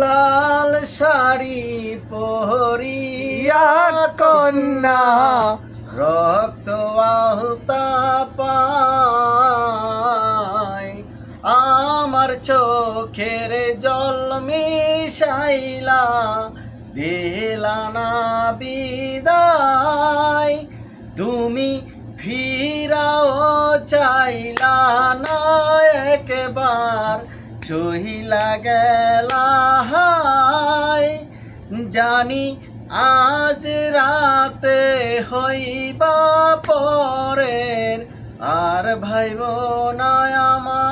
লাল শাড়ি পরিয়া কন্যা রক্ত আলতা পায়, আমার চোখের জল মিশাইলা দিলা না বিদায়। তুমি ফিরাও চাইলা না একবার, চহিলা গেলা হায়। জানি আজ রাতে হইবা পরের, আর ভাইব না আমায়।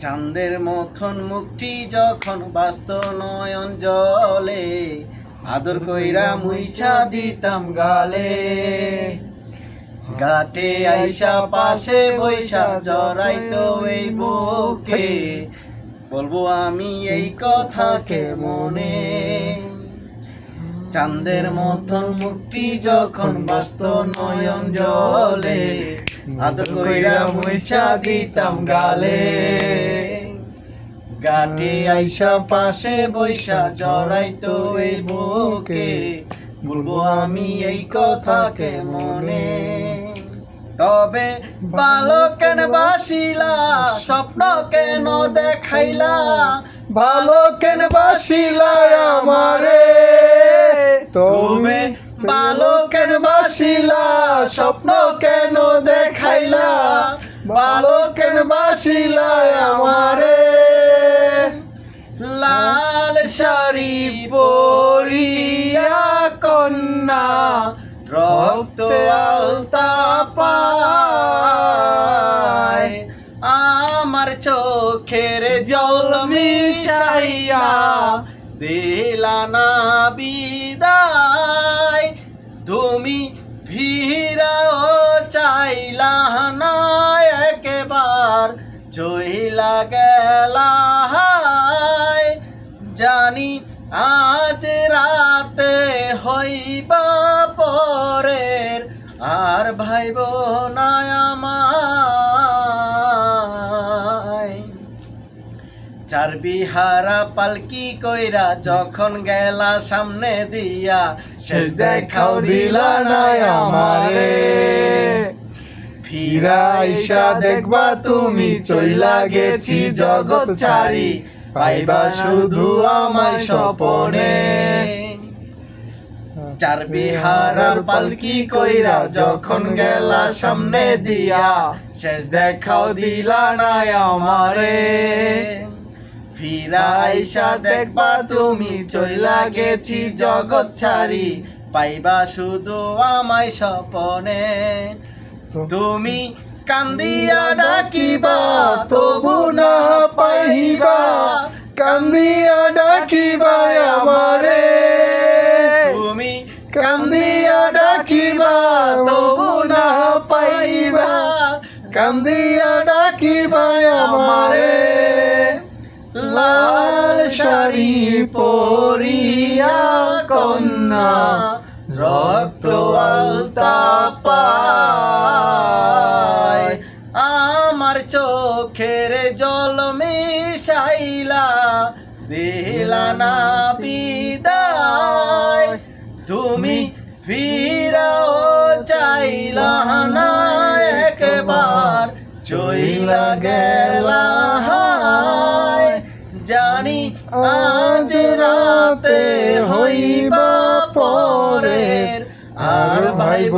চাঁদের মতন মুখটি যখন বাস্ত নয়ন জলে, আদর কইরা মুইছা দিতাম গালে। ঘাটে আইসা পাশে বৈশা জড়াইতো এই বুকে, বলবো আমি এই কথাকে মনে। চাঁদের মতন মুখটি যখন বাস্ত নয়ন জলে, আদর কইরা মুইছা দিতাম গালে। ঘাটে আইসা পাশে বৈশা জড়াইতো এই বুকে, বলবো আমি এই কথাকে মনে। তবে ভালো কেন বাসিলা, স্বপ্ন কেন দেখাইলা, ভালো কেন বাসিলা আমারে। তুমি ভালো কেন বাসিলা, স্বপ্ন কেন দেখাইলা, ভালো কেন বাসিলা আমারে। লাল শাড়ি পরিয়া কন্যা রক্ত আলতা পায়, আমার চোখের জল মিশাইয়া দিলা না বিদায়। তুমি ফিরাও চাইলা না একবার, চইলা গেলা হায়। জানি আজ রাতে হইবা পরের, আর ভাইব না আমায়। চারবিহারা পালকি কইরা যখন গেলা সামনে দিয়া, শেষ দেখাও দিলা না আমারে। ফিরাইসা দেখবা তুমি চইলা গেছি জগৎ ছাড়ি, পাইবা শুধু আমায় স্বপনে। চারবিহারা পালকি কইরা যখন গেলা সামনে দিয়া, শেষ দেখাও দিলা না আমারে। ফিরাইসা দেখবা তুমি চইলা গেছি জগৎ ছাড়ি, পাইবা শুধু আমায় স্বপনে। তুমি কান্দিয়া ডাকিবা তবু না পাইবা, কান্দিয়া ডাকিবা আমারে। তুমি কান্দিয়া ডাকিবা তবু না পাইবা, কান্দিয়া ডাকিবা আমারে। লাল শাড়ি পরিয়া কন্যা রক্ত আলতা পায়, আমার চোখের জল মিশাইলা দিলা না বিদায়। তুমি ফিরাও চাইলা না একবার, চইলা গেলা হায়। জানি আজ রাতে হইবা পরের, আর ভাইব